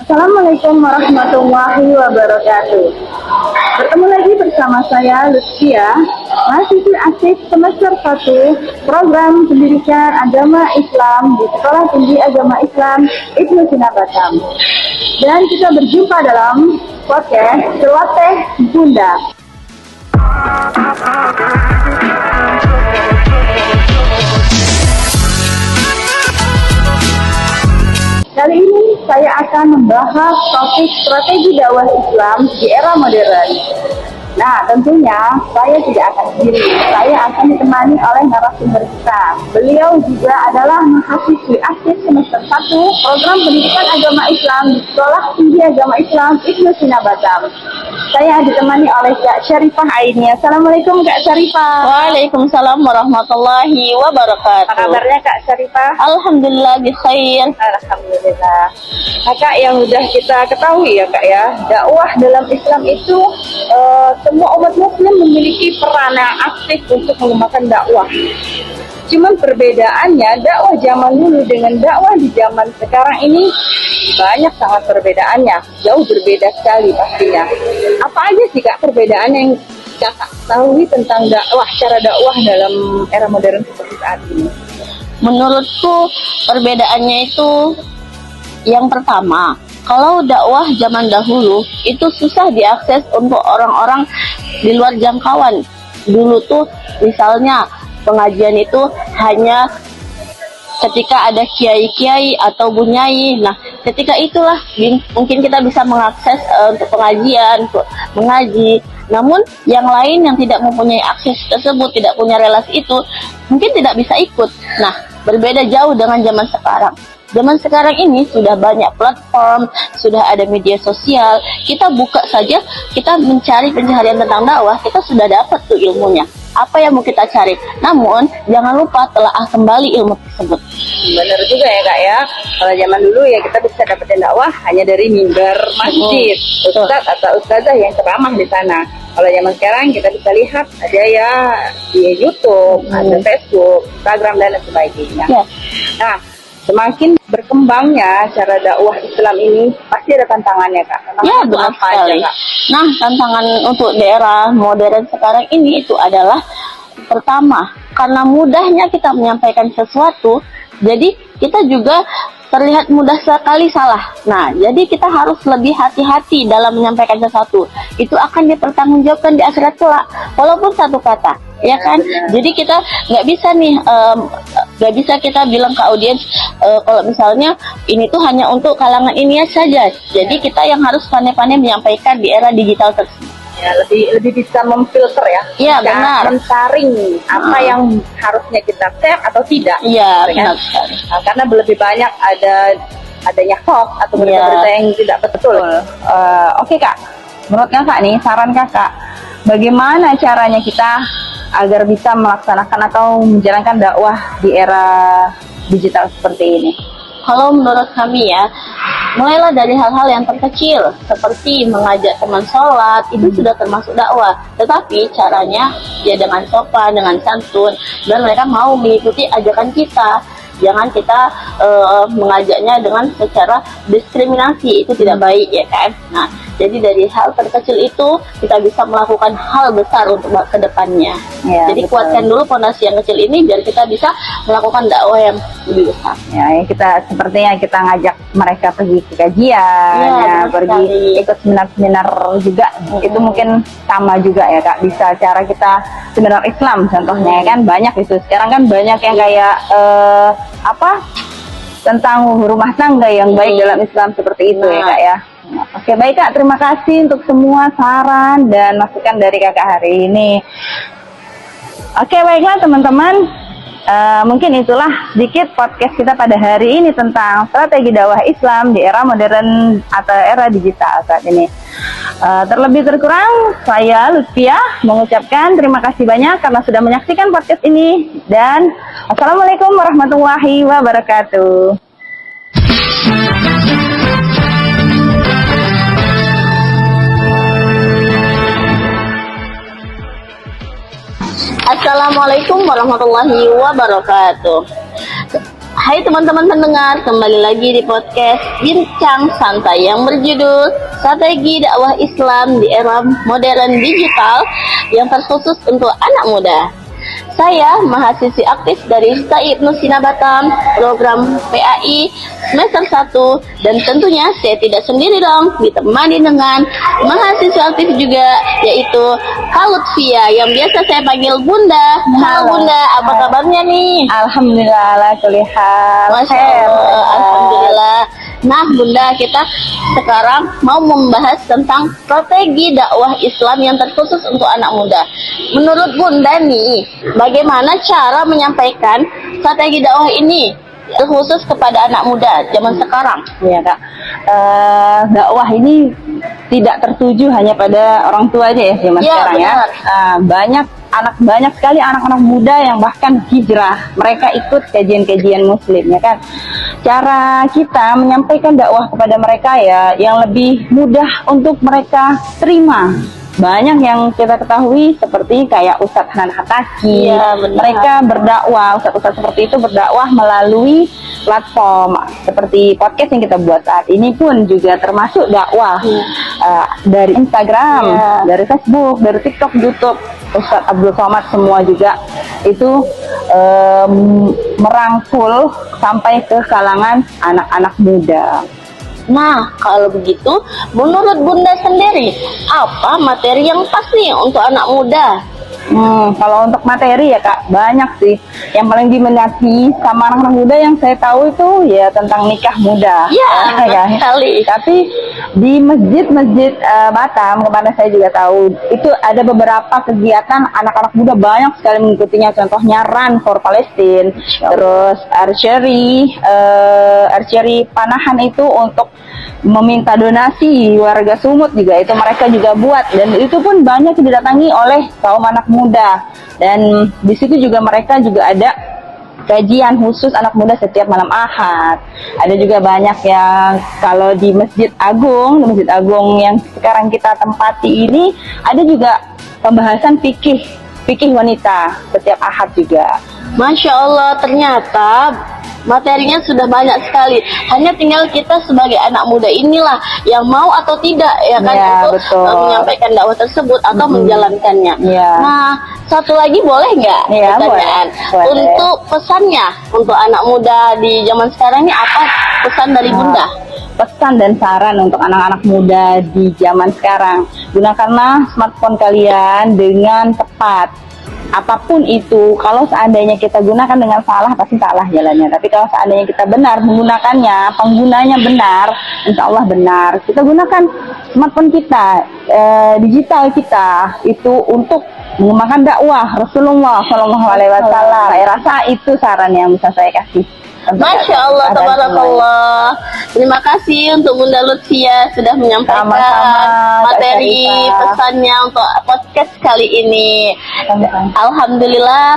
Assalamualaikum warahmatullahi wabarakatuh. Bertemu lagi bersama saya Lutfia, mahasiswi aktif semester 1 Program Pendidikan Agama Islam di Sekolah Tinggi Agama Islam Ibnu Sina Batam. Dan kita berjumpa dalam podcast Celoteh Bunda. Kali ini saya akan membahas topik strategi dakwah Islam di era modern. Nah, tentunya saya tidak akan sendiri. Saya akan ditemani oleh narasumber kita. Beliau juga adalah mahasiswi aktif semester 1 Program Pendidikan Agama Islam di Sekolah Tinggi Agama Islam Ibnu Sina Batam. Saya ditemani oleh Kak Syarifah Aini. Assalamualaikum Kak Syarifah. Waalaikumsalam warahmatullahi wabarakatuh. Apa kabarnya Kak Syarifah? Alhamdulillah bikhair. Alhamdulillah. Nah Kak, yang udah kita ketahui ya Kak ya, dakwah dalam Islam itu semua umat muslim memiliki peran yang aktif untuk mengembangkan dakwah. Cuman perbedaannya dakwah zaman dulu dengan dakwah di zaman sekarang ini banyak sangat perbedaannya, jauh berbeda sekali pastinya. Apa aja sih Kak perbedaan yang Kakak ketahui tentang dakwah, cara dakwah dalam era modern seperti saat ini? Menurutku perbedaannya itu yang pertama, kalau dakwah zaman dahulu itu susah diakses untuk orang-orang di luar jangkauan. Dulu tuh misalnya pengajian itu hanya ketika ada kiai-kiai atau bunyai. Nah, ketika itulah mungkin kita bisa mengakses untuk pengajian, untuk mengaji. Namun yang lain yang tidak mempunyai akses tersebut, tidak punya relasi itu, mungkin tidak bisa ikut. Nah, berbeda jauh dengan zaman sekarang. Zaman sekarang ini sudah banyak platform, sudah ada media sosial. Kita buka saja, kita mencari pencaharian tentang dakwah, kita sudah dapat tuh ilmunya. Apa yang mau kita cari? Namun jangan lupa telaah kembali ilmu tersebut. Benar juga ya Kak ya. Kalau zaman dulu ya kita bisa dapetin dakwah hanya dari mimbar masjid, ustadz atau ustazah yang ceramah di sana. Kalau zaman sekarang kita bisa lihat ada ya di YouTube, ada Facebook, Instagram dan lain sebagainya. Ya. Nah, semakin berkembangnya cara dakwah Islam ini pasti ada tantangannya Kak. Ya, benar sekali. Kak? Nah, tantangan untuk daerah modern sekarang ini itu adalah pertama, karena mudahnya kita menyampaikan sesuatu, jadi kita juga terlihat mudah sekali salah. Nah, jadi kita harus lebih hati-hati dalam menyampaikan sesuatu. Itu akan dipertanggungjawabkan di akhirat kelak, walaupun satu kata, ya kan? Jadi kita nggak bisa nih, nggak bisa kita bilang ke audiens kalau misalnya ini tuh hanya untuk kalangan ini saja. Jadi kita yang harus pandai-pandai menyampaikan di era digital tersebut. Ya, lebih bisa memfilter ya. Iya, benar. Mensaring apa yang harusnya kita share atau tidak. Iya, gitu, benar. kan? Nah, karena lebih banyak adanya hoax atau berita-berita yang tidak betul. Oke Kak, menurut Kakak nih, saran Kakak, bagaimana caranya kita agar bisa melaksanakan atau menjalankan dakwah di era digital seperti ini? Kalau menurut kami ya, mulailah dari hal-hal yang terkecil, seperti mengajak teman sholat, itu sudah termasuk dakwah. Tetapi caranya ya dengan sopan, dengan santun, dan mereka mau mengikuti ajakan kita. Jangan kita mengajaknya dengan secara diskriminasi, itu tidak baik ya kan. Nah, jadi dari hal terkecil itu kita bisa melakukan hal besar untuk ke depannya. Ya, jadi betul. kuatkan dulu fondasi yang kecil ini biar kita bisa melakukan dakwah yang lebih besar. Ya, kita sepertinya kita ngajak mereka pergi ke kajian, ya, pergi sekali. ikut seminar-seminar juga. Itu mungkin sama juga ya Kak. Bisa cara kita seminar Islam contohnya kan banyak itu. Sekarang kan banyak yang kayak tentang rumah tangga yang baik dalam Islam seperti itu ya Kak ya. Oke, baik Kak, terima kasih untuk semua saran dan masukan dari Kakak hari ini. Oke, baiklah teman-teman, mungkin itulah sedikit podcast kita pada hari ini tentang strategi dakwah Islam di era modern atau era digital saat ini. Terlebih terkurang, saya Lutfia mengucapkan terima kasih banyak karena sudah menyaksikan podcast ini, dan Assalamualaikum warahmatullahi wabarakatuh. Assalamualaikum warahmatullahi wabarakatuh. Hai teman-teman pendengar, kembali lagi di podcast Bincang Santai yang berjudul Strategi Dakwah Islam di Era Modern Digital yang terkhusus untuk anak muda. Saya mahasiswi aktif dari STAI Ibnu Sina Batam, program PAI semester 1, dan tentunya saya tidak sendiri dong, ditemani dengan mahasiswa aktif juga, yaitu Kak Lutfia yang biasa saya panggil Bunda. Halo Bunda, apa kabarnya nih? Alhamdulillah ala kulli hal. Masya Allah, alhamdulillah. Nah Bunda, kita sekarang mau membahas tentang strategi dakwah Islam yang terkhusus untuk anak muda. Menurut Bunda nih, bagaimana cara menyampaikan strategi dakwah ini terkhusus kepada anak muda zaman sekarang? Ya Kak, dakwah ini tidak tertuju hanya pada orang tua aja ya zaman sekarang ya. Banyak sekali anak-anak muda yang bahkan hijrah, mereka ikut kajian-kajian muslim ya kan. Cara kita menyampaikan dakwah kepada mereka ya yang lebih mudah untuk mereka terima. Banyak yang kita ketahui seperti kayak Ustadz Hanan Hataki, mereka berdakwah, ustadz-ustadz seperti itu berdakwah melalui platform seperti podcast yang kita buat saat ini pun juga termasuk dakwah. Dari Instagram, dari Facebook, dari TikTok, YouTube, Ustadz Abdul Somad semua juga itu merangkul sampai ke kalangan anak-anak muda. Nah, kalau begitu, menurut Bunda sendiri, apa materi yang pas nih untuk anak muda? Kalau untuk materi ya Kak, banyak sih. Yang paling diminati sama anak-anak muda yang saya tahu itu ya tentang nikah muda. Ya, sekali. Tapi di masjid-masjid Batam, kemana saya juga tahu, itu ada beberapa kegiatan anak-anak muda banyak sekali mengikutinya. Contohnya Run for Palestine, terus archery panahan itu untuk meminta donasi warga Sumut juga itu mereka juga buat, dan itu pun banyak didatangi oleh kaum anak muda. Dan di situ juga mereka juga ada kajian khusus anak muda setiap malam Ahad. Ada juga banyak yang kalau di Masjid Agung yang sekarang kita tempati ini ada juga pembahasan fikih wanita setiap Ahad juga. Masya Allah, ternyata materinya sudah banyak sekali. Hanya tinggal kita sebagai anak muda inilah yang mau atau tidak ya kan untuk menyampaikan dakwah tersebut atau menjalankannya. Nah, satu lagi boleh nggak pertanyaan? Boleh. Untuk pesannya untuk anak muda di zaman sekarang ini apa pesan dari Bunda? Pesan dan saran untuk anak-anak muda di zaman sekarang, gunakanlah smartphone kalian dengan tepat. Apapun itu, kalau seandainya kita gunakan dengan salah, pasti salah jalannya. Tapi kalau seandainya kita benar menggunakannya, penggunanya benar, insya Allah benar. Kita gunakan smartphone kita, digital kita, itu untuk mengembangkan dakwah Rasulullah SAW. Saya rasa itu saran yang bisa saya kasih. Masya Allah, tabarakallah. Terima kasih untuk Bunda Lutfia sudah menyampaikan materi pesannya untuk podcast kali ini. Alhamdulillah,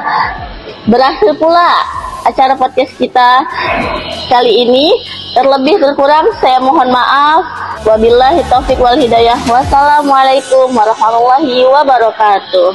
berhasil pula acara podcast kita kali ini. Terlebih terkurang saya mohon maaf. Wabillahi taufiq wal hidayah. Wassalamualaikum warahmatullahi wabarakatuh.